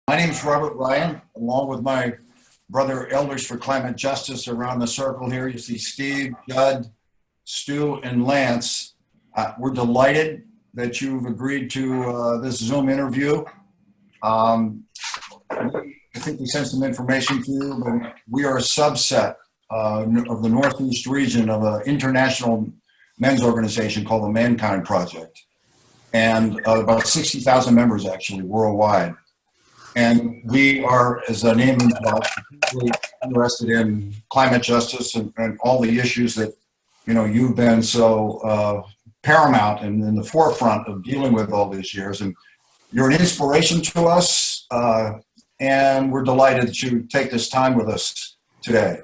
My name is Robert Ryan, along with my brother Elders for Climate Justice around the circle here. You see Steve, Judd, Stu, and Lance. We're delighted that you've agreed to this Zoom interview. I think we sent some information to you, but we are a subset of the Northeast region of an international men's organization called the Mankind Project. And about 60,000 members actually worldwide. And we are, as the name implies, particularly interested in climate justice and all the issues that, you know, you've been so paramount and in the forefront of dealing with all these years. And you're an inspiration to us, and we're delighted that you take this time with us today.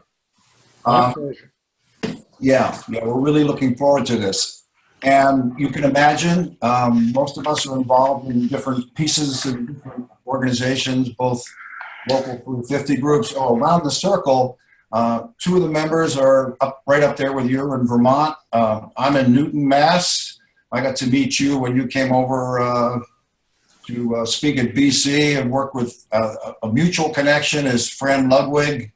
Yeah, we're really looking forward to this. And you can imagine, most of us are involved in different pieces of different organizations, both local food 50 groups. So around the circle, two of the members are right up there with you in Vermont. I'm in Newton, Mass. I got to meet you when you came over to speak at BC and work with a mutual connection. His friend Ludwig.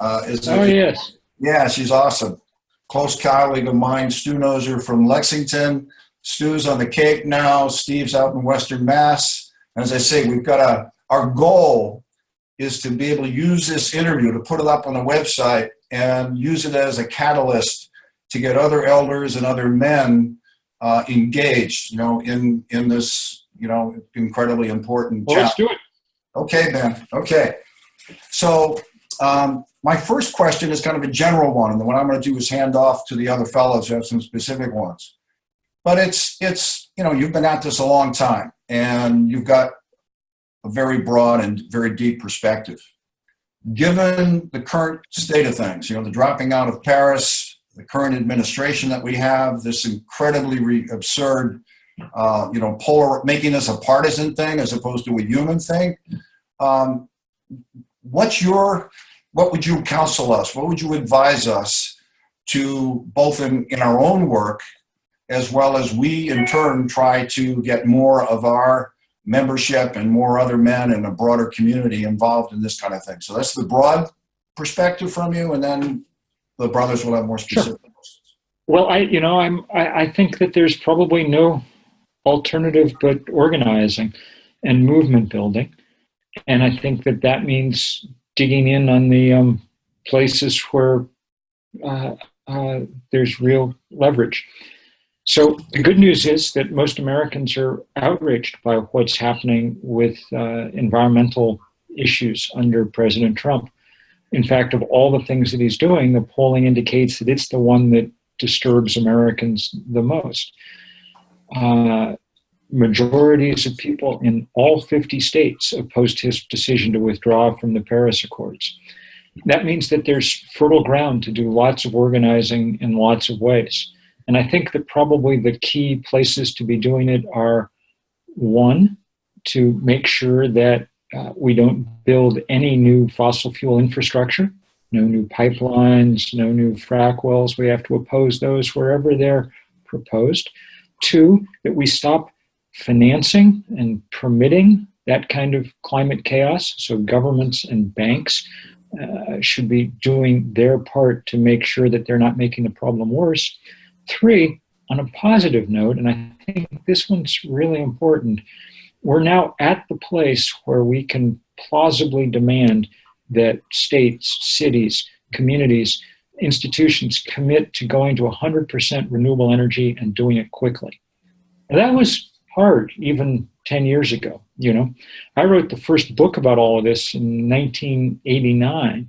Yes. Yeah, she's awesome. Close colleague of mine, Stu Noser from Lexington. Stu's on the Cape now. Steve's out in Western Mass. And as I say, we've got our goal is to be able to use this interview to put it up on the website and use it as a catalyst to get other elders and other men engaged, you know, in this, you know, incredibly important challenge. Let's do it. Okay, Ben. Okay. So, my first question is kind of a general one, and then what I'm going to do is hand off to the other fellows who have some specific ones. But it's you know, you've been at this a long time, and you've got a very broad and very deep perspective. Given the current state of things, you know, the dropping out of Paris, the current administration that we have, this incredibly absurd, you know, making this a partisan thing as opposed to a human thing. What would you counsel us? What would you advise us to, both in our own work, as well as we in turn try to get more of our membership and more other men in a broader community involved in this kind of thing? So that's the broad perspective from you, and then the brothers will have more specific questions. Well, I think that there's probably no alternative but organizing and movement building. And I think that means digging in on the places where there's real leverage. So the good news is that most Americans are outraged by what's happening with environmental issues under President Trump. In fact, of all the things that he's doing, the polling indicates that it's the one that disturbs Americans the most. Majorities of people in all 50 states opposed his decision to withdraw from the Paris Accords. That means that there's fertile ground to do lots of organizing in lots of ways. And I think that probably the key places to be doing it are, one, to make sure that we don't build any new fossil fuel infrastructure, no new pipelines, no new frac wells. We have to oppose those wherever they're proposed. Two, that we stop financing and permitting that kind of climate chaos. So governments and banks should be doing their part to make sure that they're not making the problem worse. Three, on a positive note, and I think this one's really important, we're now at the place where we can plausibly demand that states, cities, communities, institutions commit to going to 100% renewable energy and doing it quickly. And that was hard even 10 years ago. You know, I wrote the first book about all of this in 1989.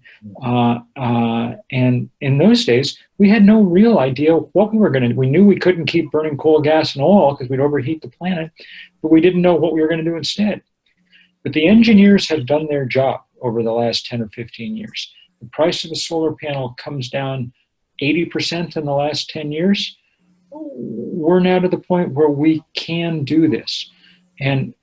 And in those days, we had no real idea what we were going to do. We knew we couldn't keep burning coal, gas, and oil because we'd overheat the planet, but we didn't know what we were going to do instead. But the engineers have done their job over the last 10 or 15 years. The price of a solar panel comes down 80% in the last 10 years. We're now to the point where we can do this. And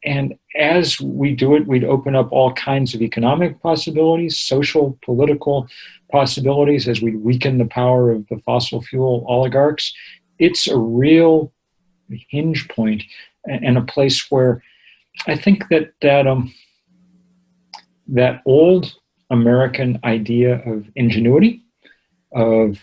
as we do it, we'd open up all kinds of economic possibilities, social, political possibilities as we weaken the power of the fossil fuel oligarchs. It's a real hinge point and a place where I think that that old American idea of ingenuity, of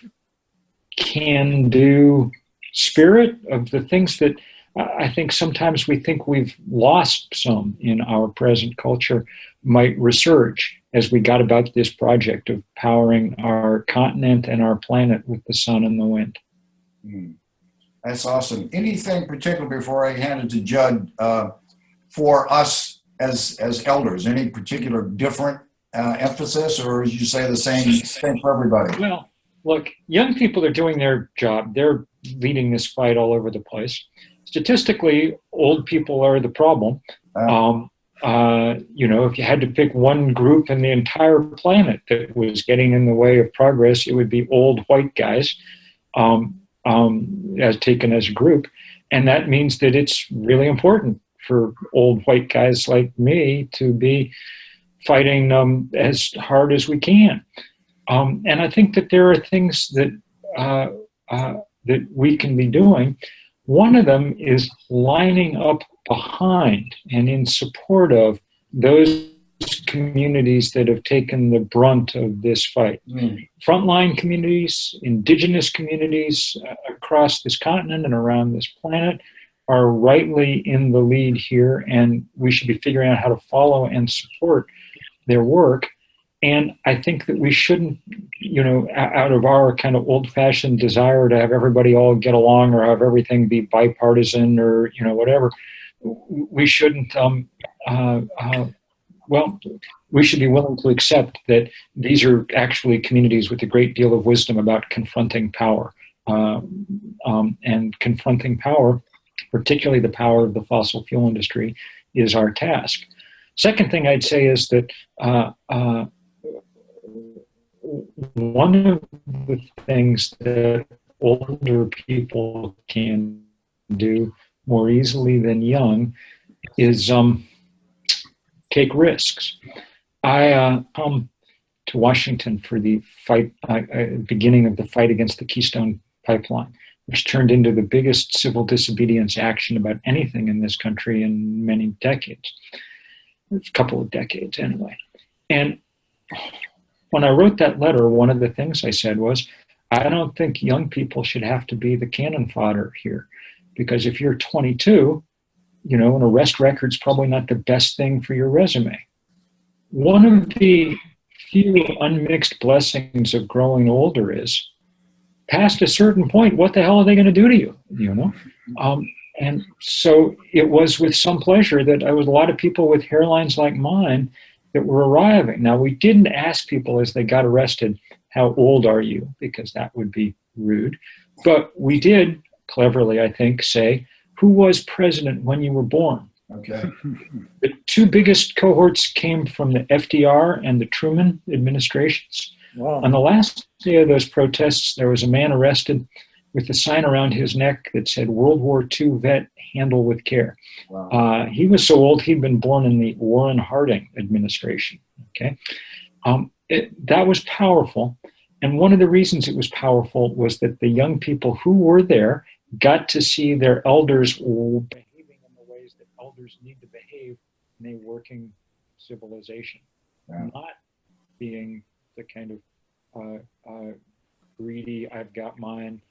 can-do spirit, of the things that I think sometimes we think we've lost some in our present culture might resurge as we got about this project of powering our continent and our planet with the sun and the wind. That's awesome. Anything particular before I hand it to Judd for us as elders? Any particular different emphasis, or as you say, the same for everybody? Well, look, young people are doing their job. They're leading this fight all over the place. Statistically, old people are the problem. If you had to pick one group in the entire planet that was getting in the way of progress, it would be old white guys, as taken as a group. And that means that it's really important for old white guys like me to be fighting as hard as we can. And I think that there are things that that we can be doing. One of them is lining up behind and in support of those communities that have taken the brunt of this fight. Frontline communities, indigenous communities across this continent and around this planet are rightly in the lead here, and we should be figuring out how to follow and support their work. And I think that we shouldn't, out of our kind of old-fashioned desire to have everybody all get along or have everything be bipartisan or, whatever, we shouldn't, we should be willing to accept that these are actually communities with a great deal of wisdom about confronting power. And confronting power, particularly the power of the fossil fuel industry, is our task. Second thing I'd say is that one of the things that older people can do more easily than young is take risks. I come to Washington for the fight, beginning of the fight against the Keystone Pipeline, which turned into the biggest civil disobedience action about anything in this country in many decades, a couple of decades anyway. And when I wrote that letter, one of the things I said was, I don't think young people should have to be the cannon fodder here, because if you're 22, an arrest record's probably not the best thing for your resume. One of the few unmixed blessings of growing older is, past a certain point, what the hell are they going to do to you? And so it was with some pleasure that I was a lot of people with hairlines like mine that were arriving. Now, we didn't ask people as they got arrested, how old are you? Because that would be rude. But we did, cleverly, I think, say, who was president when you were born? Okay. The two biggest cohorts came from the FDR and the Truman administrations. Wow. On the last day of those protests, there was a man arrested with a sign around his neck that said, World War II vet, handle with care. Wow. He was so old, he'd been born in the Warren Harding administration. Okay, that was powerful. And one of the reasons it was powerful was that the young people who were there got to see their elders behaving in the ways that elders need to behave in a working civilization, not being the kind of greedy, I've got mine,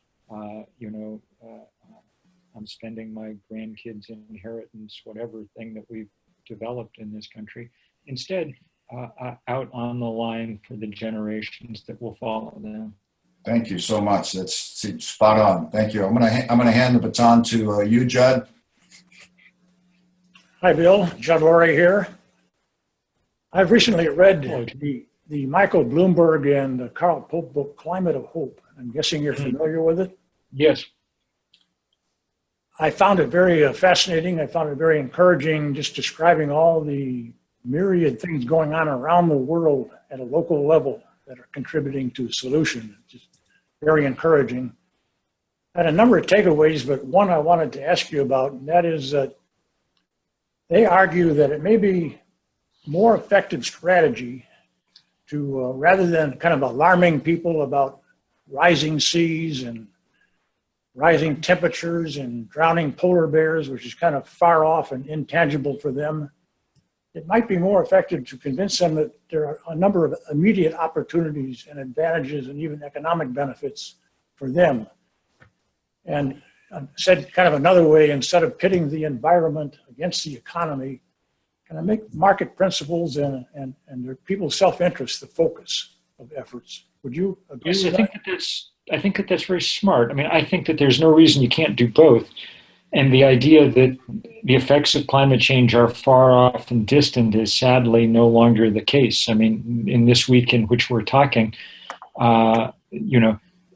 I'm spending my grandkids' inheritance, whatever thing that we've developed in this country. Instead, out on the line for the generations that will follow them. Thank you so much. That's spot on. Thank you. I'm gonna hand the baton to you, Judd. Hi, Bill. Judd Laurie here. I've recently read the Michael Bloomberg and the Carl Pope book, Climate of Hope. I'm guessing you're familiar with it? Yes. I found it very fascinating. I found it very encouraging, just describing all the myriad things going on around the world at a local level that are contributing to a solution. Just very encouraging. I had a number of takeaways, but one I wanted to ask you about, and that is that they argue that it may be more effective strategy to, rather than kind of alarming people about rising seas and rising temperatures and drowning polar bears, which is kind of far off and intangible for them, it might be more effective to convince them that there are a number of immediate opportunities and advantages and even economic benefits for them. And said kind of another way, instead of pitting the environment against the economy, kind of make market principles and their people's self-interest the focus of efforts. Would you agree Yes, with that? I think that that's very smart. I mean, I think that there's no reason you can't do both. And the idea that the effects of climate change are far off and distant is sadly no longer the case. I mean, in this week in which we're talking,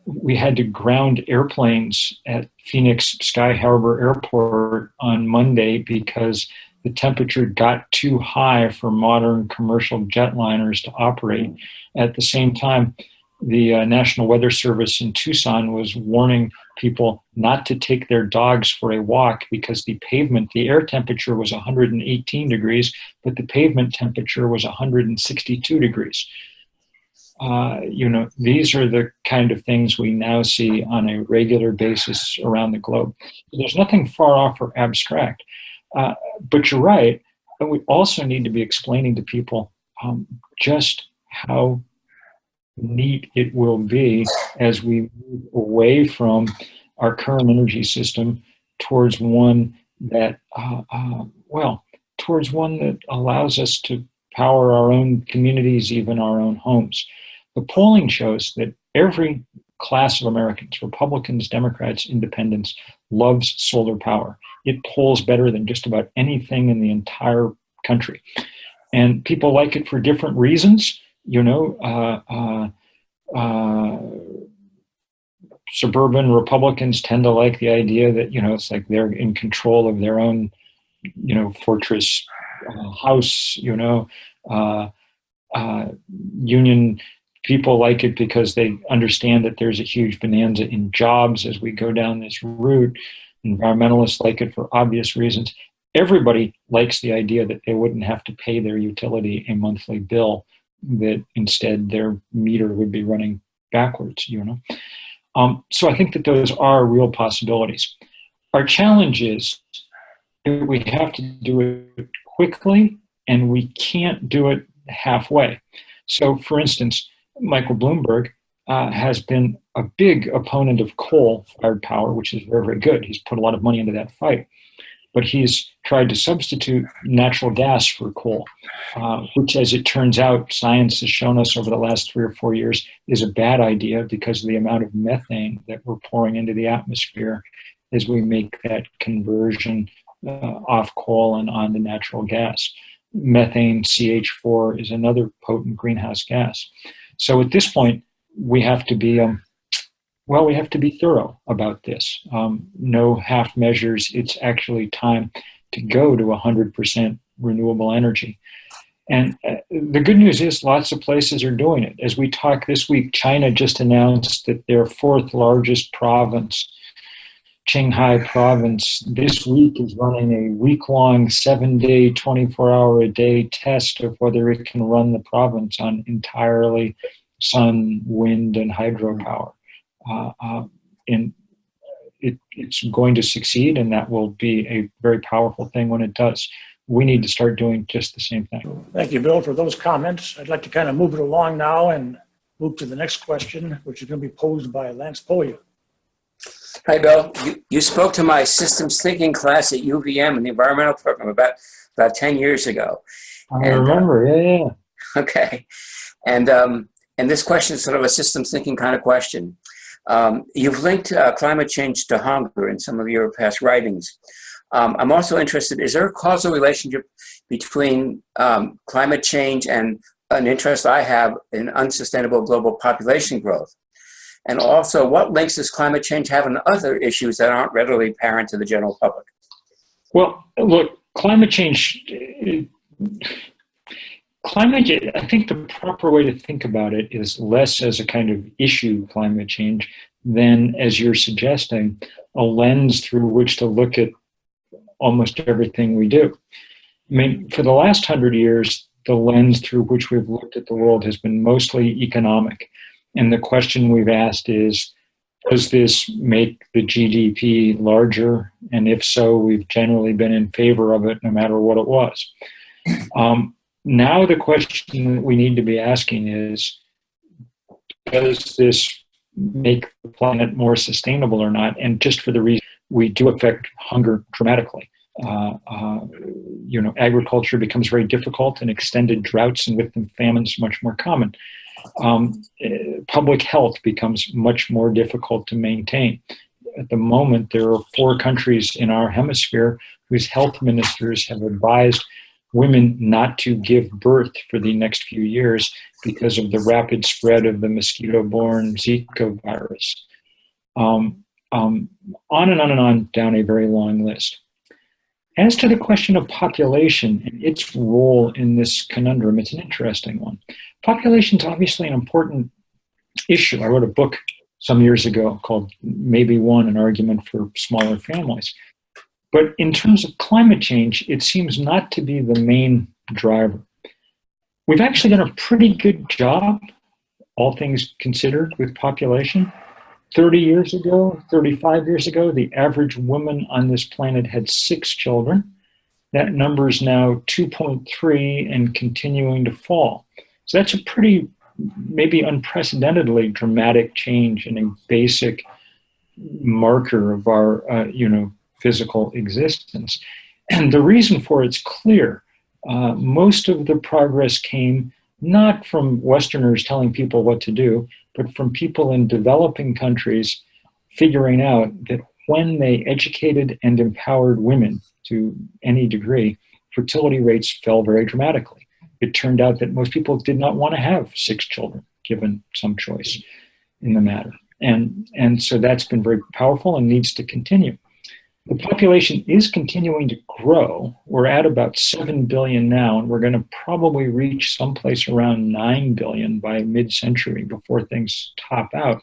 we had to ground airplanes at Phoenix Sky Harbor Airport on Monday because the temperature got too high for modern commercial jetliners to operate. At the same time, the National Weather Service in Tucson was warning people not to take their dogs for a walk because the air temperature was 118 degrees, but the pavement temperature was 162 degrees. These are the kind of things we now see on a regular basis around the globe. There's nothing far off or abstract. But you're right, but we also need to be explaining to people just how neat it will be as we move away from our current energy system towards one that, allows us to power our own communities, even our own homes. The polling shows that every class of Americans, Republicans, Democrats, Independents, loves solar power. It polls better than just about anything in the entire country. And people like it for different reasons. Suburban Republicans tend to like the idea that, it's like they're in control of their own, fortress house, union people like it because they understand that there's a huge bonanza in jobs as we go down this route. Environmentalists like it for obvious reasons. Everybody likes the idea that they wouldn't have to pay their utility a monthly bill, that instead their meter would be running backwards, So I think that those are real possibilities. Our challenge is that we have to do it quickly and we can't do it halfway. So for instance, Michael Bloomberg has been a big opponent of coal-fired power, which is very, very good. He's put a lot of money into that fight. But he's tried to substitute natural gas for coal, which, as it turns out, science has shown us over the last 3 or 4 years is a bad idea because of the amount of methane that we're pouring into the atmosphere as we make that conversion off coal and onto natural gas. Methane, CH4, is another potent greenhouse gas. So at this point, we have to be thorough about this. No half measures. It's actually time to go to 100% renewable energy. And the good news is lots of places are doing it. As we talk this week, China just announced that their 4th largest province, Qinghai province, this week is running a week-long, 7-day, 24-hour-a-day test of whether it can run the province on entirely sun, wind, and hydropower. And it's going to succeed, and that will be a very powerful thing when it does. We need to start doing just the same thing. Thank you, Bill, for those comments. I'd like to kind of move it along now and move to the next question, which is going to be posed by Lance Polya. Hi, Bill. You spoke to my systems thinking class at UVM in the environmental program about 10 years ago. I remember, yeah. Okay. And this question is sort of a systems thinking kind of question. You've linked climate change to hunger in some of your past writings. I'm also interested, is there a causal relationship between climate change and an interest I have in unsustainable global population growth? And also, what links does climate change have in other issues that aren't readily apparent to the general public? Well, look, climate change, I think the proper way to think about it is less as a kind of issue, climate change, than, as you're suggesting, a lens through which to look at almost everything we do. I mean, for the last 100 years, the lens through which we've looked at the world has been mostly economic. And the question we've asked is, does this make the GDP larger? And if so, we've generally been in favor of it no matter what it was. Now the question that we need to be asking is, does this make the planet more sustainable or not? And just for the reason we do affect hunger dramatically. Agriculture becomes very difficult, and extended droughts and with them famines much more common. Public health becomes much more difficult to maintain. At the moment, there are 4 countries in our hemisphere whose health ministers have advised women not to give birth for the next few years because of the rapid spread of the mosquito-borne Zika virus. On and on and on down a very long list. As to the question of population and its role in this conundrum, it's an interesting one. Population is obviously an important issue. I wrote a book some years ago called Maybe One, an Argument for Smaller Families. But in terms of climate change, it seems not to be the main driver. We've actually done a pretty good job, all things considered, with population. 30 years ago, 35 years ago, the average woman on this planet had 6 children. That number is now 2.3 and continuing to fall. So that's a pretty, maybe unprecedentedly dramatic change in a basic marker of our, physical existence. And the reason for it's clear. Most of the progress came not from Westerners telling people what to do, but from people in developing countries figuring out that when they educated and empowered women to any degree, fertility rates fell very dramatically. It turned out that most people did not want to have 6 children, given some choice in the matter. And so that's been very powerful and needs to continue. The population is continuing to grow. We're at about 7 billion now, and we're going to probably reach someplace around 9 billion by mid-century before things top out.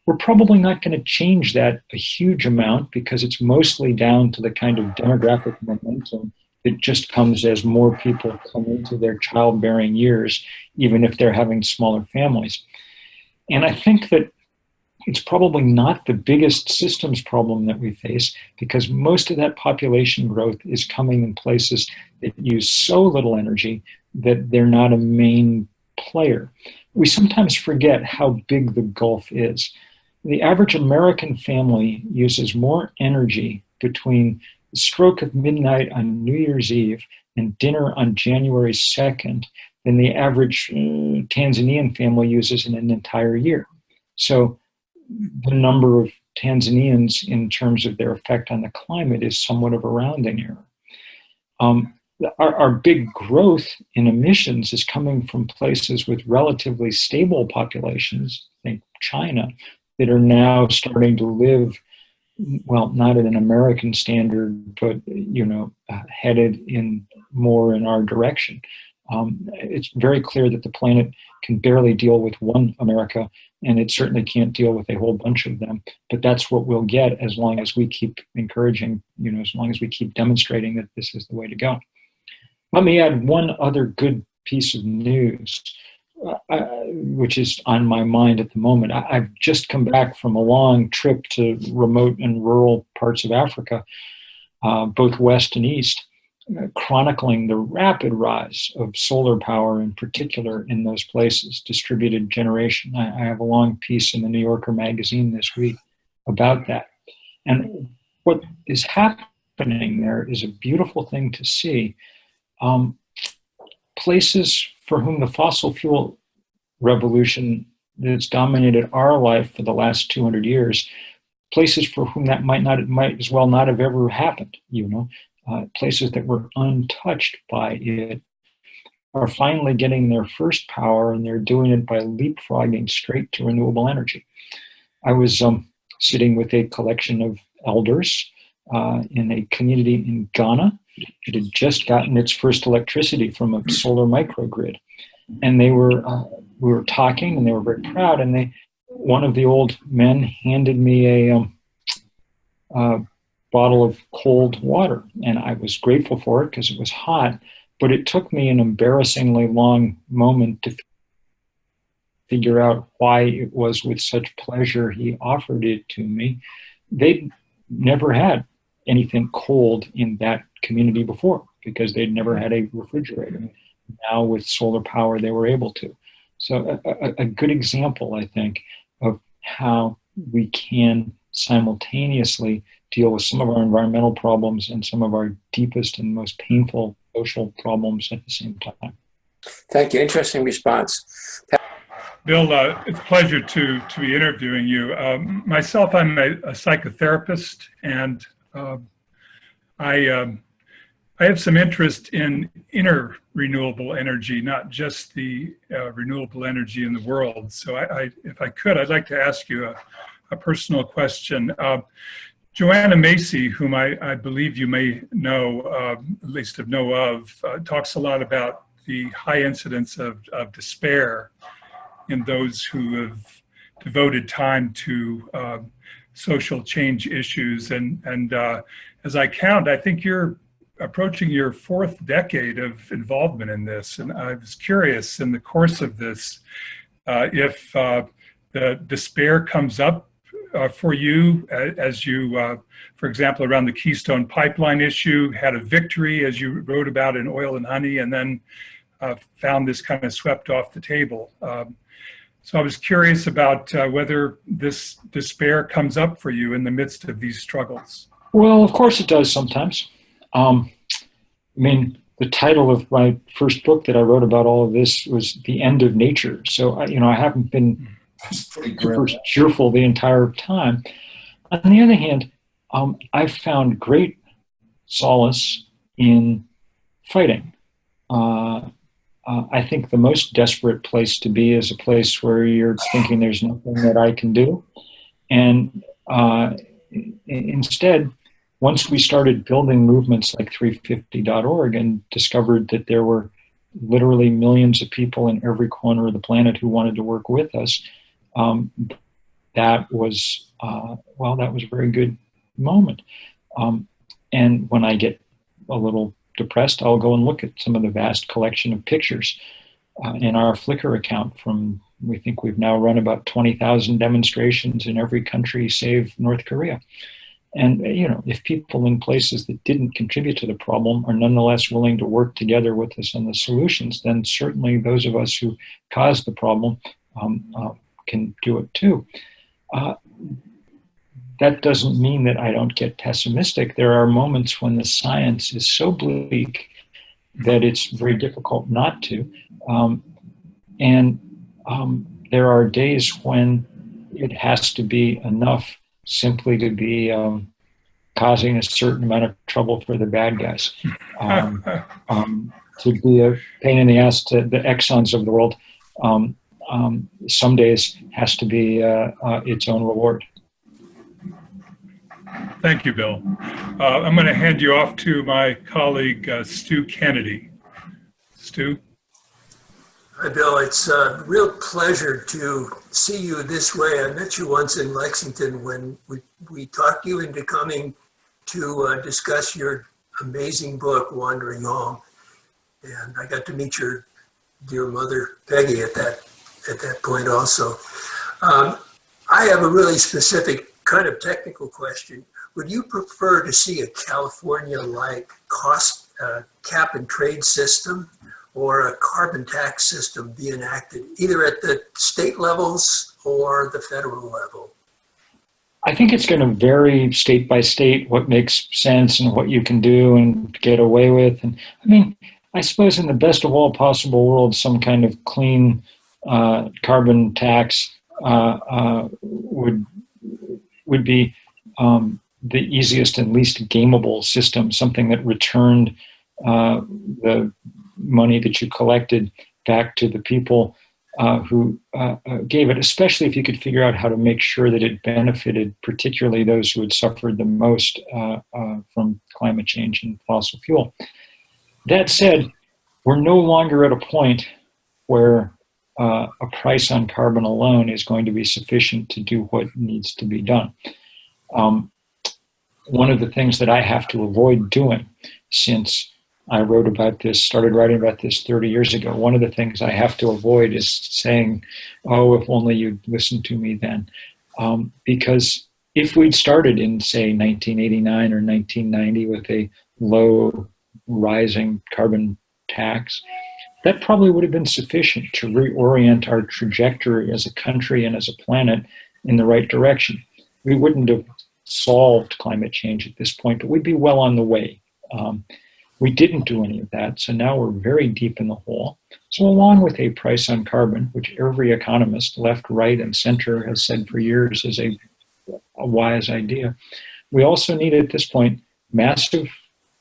We're probably not going to change that a huge amount because it's mostly down to the kind of demographic momentum that just comes as more people come into their childbearing years, even if they're having smaller families. And I think that it's probably not the biggest systems problem that we face because most of that population growth is coming in places that use so little energy that they're not a main player. We sometimes forget how big the gulf is. The average American family uses more energy between the stroke of midnight on New Year's Eve and dinner on January 2nd than the average Tanzanian family uses in an entire year. So the number of Tanzanians in terms of their effect on the climate is somewhat of a rounding error. Our big growth in emissions is coming from places with relatively stable populations, think China, that are now starting to live, well, not at an American standard, but, headed in more in our direction. It's very clear that the planet can barely deal with one America, and it certainly can't deal with a whole bunch of them. But that's what we'll get as long as we keep encouraging, as long as we keep demonstrating that this is the way to go. Let me add one other good piece of news, which is on my mind at the moment. I've just come back from a long trip to remote and rural parts of Africa, both west and east, chronicling the rapid rise of solar power in particular in those places, distributed generation. I have a long piece in the New Yorker magazine this week about that. And what is happening there is a beautiful thing to see. Places for whom the fossil fuel revolution that's dominated our life for the last 200 years, places for whom that might as well not have ever happened, places that were untouched by it are finally getting their first power, and they're doing it by leapfrogging straight to renewable energy. I was sitting with a collection of elders in a community in Ghana. It had just gotten its first electricity from a solar microgrid. And we were talking, and they were very proud. And one of the old men handed me a bottle of cold water. And I was grateful for it because it was hot, but it took me an embarrassingly long moment to figure out why it was with such pleasure he offered it to me. They'd never had anything cold in that community before. because they'd never had a refrigerator. Now with solar power, they were able to. So a good example, I think, of how we can simultaneously deal with some of our environmental problems and some of our deepest and most painful social problems at the same time. Thank you. Interesting response. Bill, it's a pleasure to be interviewing you. Myself, I'm a psychotherapist, and I have some interest in inner renewable energy, not just the renewable energy in the world. So if I could, I'd like to ask you a personal question. Joanna Macy, whom I believe you may know, at least know of, talks a lot about the high incidence of despair in those who have devoted time to social change issues. And as I count, I think you're approaching your 4th decade of involvement in this. And I was curious in the course of this, if the despair comes up for you as you, for example, around the Keystone Pipeline issue, had a victory as you wrote about in Oil and Honey, and then found this kind of swept off the table. So I was curious about whether this despair comes up for you in the midst of these struggles. Well, of course it does sometimes. I mean, the title of my first book that I wrote about all of this was The End of Nature. So, I haven't been super cheerful the entire time. On the other hand, I've found great solace in fighting. I think the most desperate place to be is a place where you're thinking there's nothing that I can do. And instead, once we started building movements like 350.org and discovered that there were literally millions of people in every corner of the planet who wanted to work with us, that was a very good moment. And when I get a little depressed, I'll go and look at some of the vast collection of pictures in our Flickr account from, we think we've now run about 20,000 demonstrations in every country save North Korea. And, if people in places that didn't contribute to the problem are nonetheless willing to work together with us on the solutions, then certainly those of us who caused the problem can do it too. That doesn't mean that I don't get pessimistic. There are moments when the science is so bleak that it's very difficult not to. There are days when it has to be enough simply to be causing a certain amount of trouble for the bad guys. To be a pain in the ass to the Exxons of the world, some days has to be its own reward. Thank you, Bill. I'm going to hand you off to my colleague, Stu Kennedy. Stu? Hi, Bill. It's a real pleasure to see you this way. I met you once in Lexington when we talked you into coming to discuss your amazing book, Wandering Home. And I got to meet your dear mother, Peggy, at that point also. I have a really specific kind of technical question. Would you prefer to see a California-like cost cap and trade system or a carbon tax system be enacted, either at the state levels or the federal level? I think it's going to vary state by state what makes sense and what you can do and get away with. And I mean, I suppose in the best of all possible worlds, some kind of clean carbon tax would be the easiest and least gameable system, something that returned the money that you collected back to the people who gave it, especially if you could figure out how to make sure that it benefited particularly those who had suffered the most from climate change and fossil fuel. That said, we're no longer at a point where a price on carbon alone is going to be sufficient to do what needs to be done. One of the things that I have to avoid doing, since I wrote about this, started writing about this 30 years ago, one of the things I have to avoid is saying, oh, if only you'd listened to me then. Because if we'd started in, say, 1989 or 1990 with a low rising carbon tax, that probably would have been sufficient to reorient our trajectory as a country and as a planet in the right direction. We wouldn't have solved climate change at this point, but we'd be well on the way. We didn't do any of that, so now we're very deep in the hole. So along with a price on carbon, which every economist, left, right, and center, has said for years is a wise idea, we also need at this point massive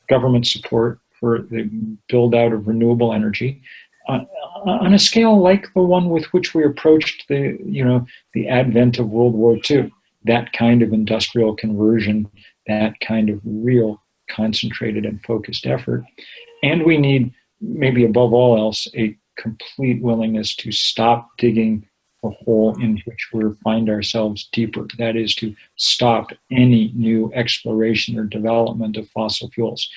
government support for the build out of renewable energy on a scale like the one with which we approached the advent of World War II. That kind of industrial conversion, that kind of real concentrated and focused effort. And we need, maybe above all else, a complete willingness to stop digging a hole in which we find ourselves deeper. That is, to stop any new exploration or development of fossil fuels.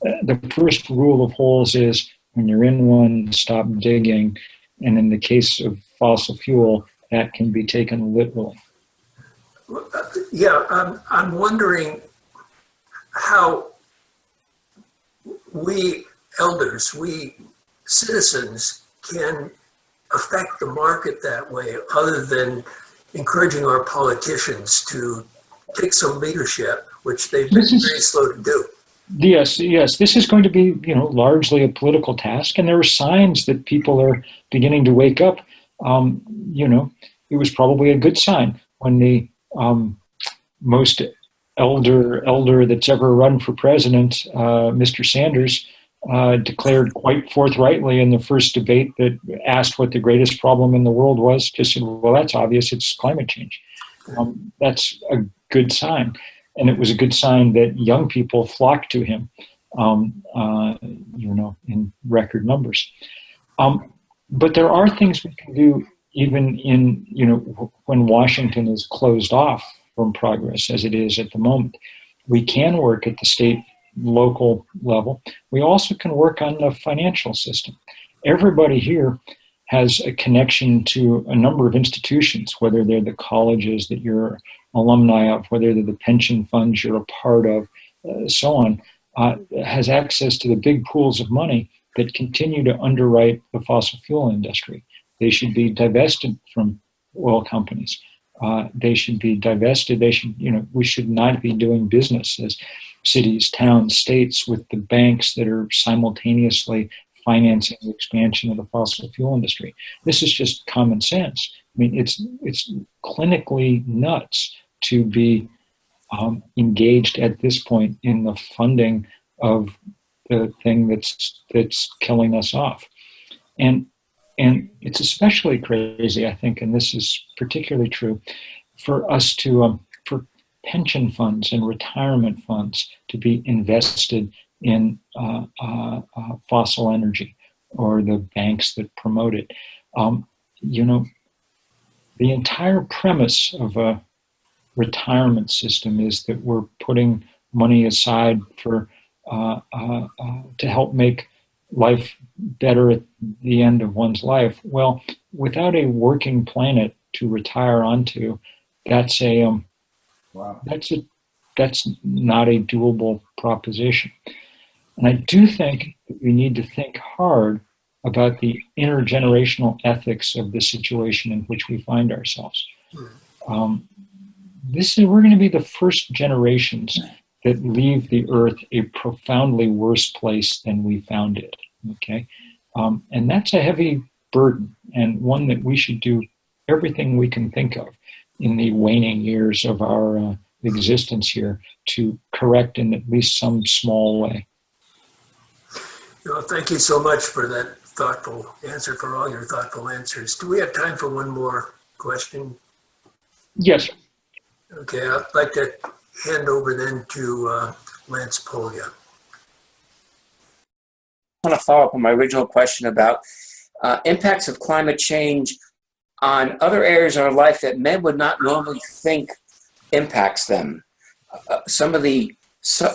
The first rule of holes is, when you're in one, stop digging. And in the case of fossil fuel, that can be taken literally. Yeah, I'm wondering how we elders, we citizens, can affect the market that way, other than encouraging our politicians to take some leadership, which they've been very slow to do. Yes. This is going to be, largely a political task, and there are signs that people are beginning to wake up. It was probably a good sign when the most elder that's ever run for president, Mr. Sanders, declared quite forthrightly in the first debate that asked what the greatest problem in the world was, just said, well, that's obvious, it's climate change. That's a good sign. And it was a good sign that young people flocked to him, in record numbers. But there are things we can do even in, when Washington is closed off from progress as it is at the moment. We can work at the state, local level. We also can work on the financial system. Everybody here has a connection to a number of institutions, whether they're the colleges that you're alumni of, whether they're the pension funds you're a part of, so on, has access to the big pools of money that continue to underwrite the fossil fuel industry. They should be divested from oil companies. They should be divested. We should not be doing business as cities, towns, states with the banks that are simultaneously financing the expansion of the fossil fuel industry. This is just common sense. I mean, it's clinically nuts to be engaged at this point in the funding of the thing that's killing us off. And it's especially crazy, I think, and this is particularly true, for us to, for pension funds and retirement funds to be invested in fossil energy, or the banks that promote it. The entire premise of a retirement system is that we're putting money aside for to help make life better at the end of one's life. Well, without a working planet to retire onto, that's not a doable proposition. And I do think that we need to think hard about the intergenerational ethics of the situation in which we find ourselves. We're going to be the first generations that leave the earth a profoundly worse place than we found it. Okay, and that's a heavy burden, and one that we should do everything we can think of in the waning years of our existence here to correct in at least some small way. Well, thank you so much for that thoughtful answer, for all your thoughtful answers. Do we have time for one more question? Yes. Okay, I'd like to hand over then to Lance Polya. I want to follow up on my original question about impacts of climate change on other areas of our life that men would not normally think impacts them. Some of the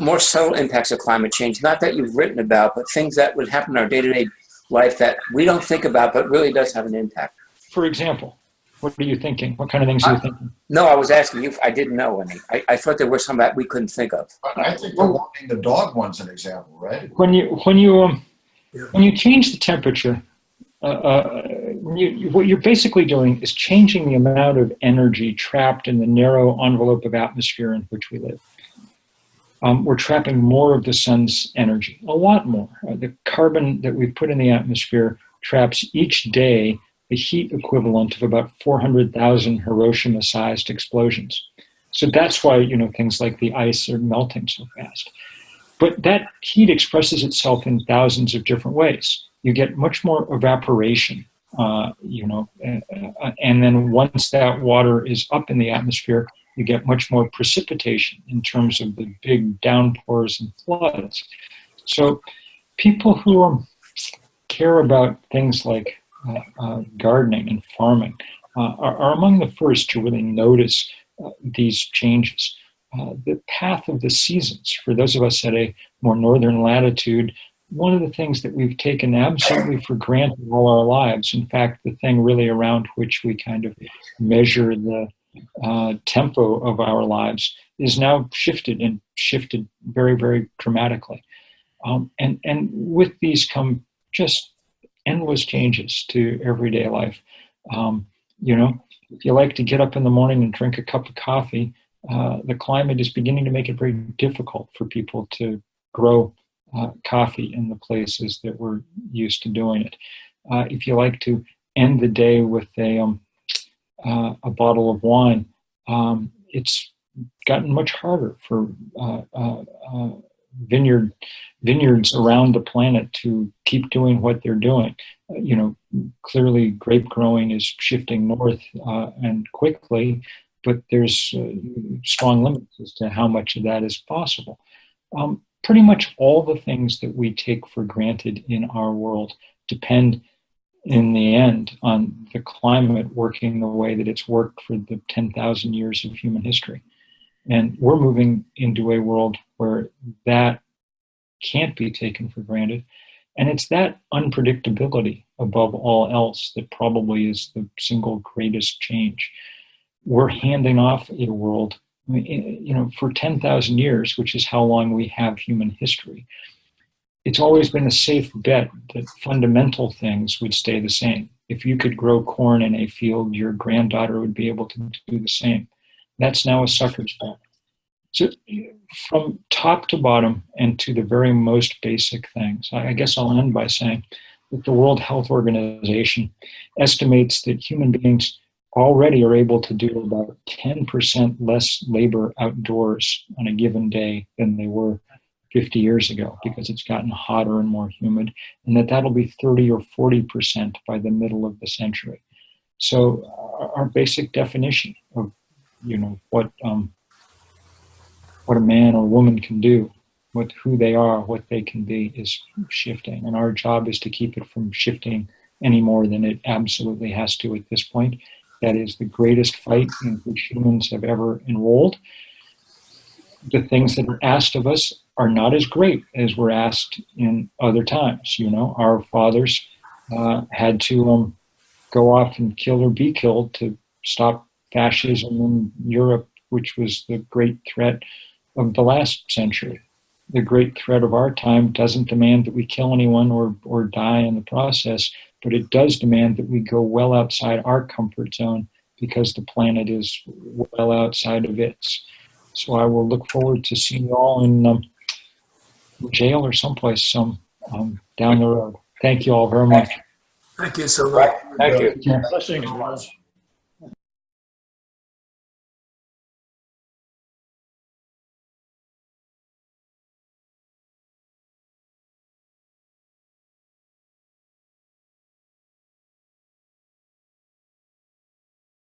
more subtle impacts of climate change, not that you've written about, but things that would happen in our day-to-day life that we don't think about, but really does have an impact. For example? What are you thinking? What kind of things are you thinking? No, I was asking you. I didn't know any. I thought there were some that we couldn't think of. I think the walking the dog one's an example, right? When you change the temperature, what you're basically doing is changing the amount of energy trapped in the narrow envelope of atmosphere in which we live. We're trapping more of the sun's energy, a lot more. The carbon that we put in the atmosphere traps each day the heat equivalent of about 400,000 Hiroshima-sized explosions. So that's why, things like the ice are melting so fast. But that heat expresses itself in thousands of different ways. You get much more evaporation, and then once that water is up in the atmosphere, you get much more precipitation in terms of the big downpours and floods. So people who care about things like gardening and farming are among the first to really notice these changes. The path of the seasons, for those of us at a more northern latitude, one of the things that we've taken absolutely for granted all our lives, in fact, the thing really around which we kind of measure the tempo of our lives, is now shifted very, very dramatically. And with these come just endless changes to everyday life. If you like to get up in the morning and drink a cup of coffee, the climate is beginning to make it very difficult for people to grow coffee in the places that we're used to doing it. If you like to end the day with a bottle of wine, it's gotten much harder for vineyards around the planet to keep doing what they're doing. Clearly grape growing is shifting north and quickly, but there's strong limits as to how much of that is possible. Pretty much all the things that we take for granted in our world depend in the end on the climate working the way that it's worked for the 10,000 years of human history. And we're moving into a world where that can't be taken for granted. And it's that unpredictability above all else that probably is the single greatest change. We're handing off a world, for 10,000 years, which is how long we have human history. It's always been a safe bet that fundamental things would stay the same. If you could grow corn in a field, your granddaughter would be able to do the same. That's now a sucker's bet. So from top to bottom and to the very most basic things, I guess I'll end by saying that the World Health Organization estimates that human beings already are able to do about 10% less labor outdoors on a given day than they were 50 years ago, because it's gotten hotter and more humid, and that'll be 30 or 40% by the middle of the century. So our basic definition of, what a man or woman can do, who they are, what they can be, is shifting. And our job is to keep it from shifting any more than it absolutely has to at this point. That is the greatest fight in which humans have ever enrolled. The things that are asked of us are not as great as were asked in other times. Our fathers had to go off and kill or be killed to stop fascism in Europe, which was the great threat of the last century. The great threat of our time doesn't demand that we kill anyone or die in the process, but it does demand that we go well outside our comfort zone, because the planet is well outside of its. So I will look forward to seeing you all in jail or someplace down the road. Thank you all very much. Thank you so much. Thank you. Blessings.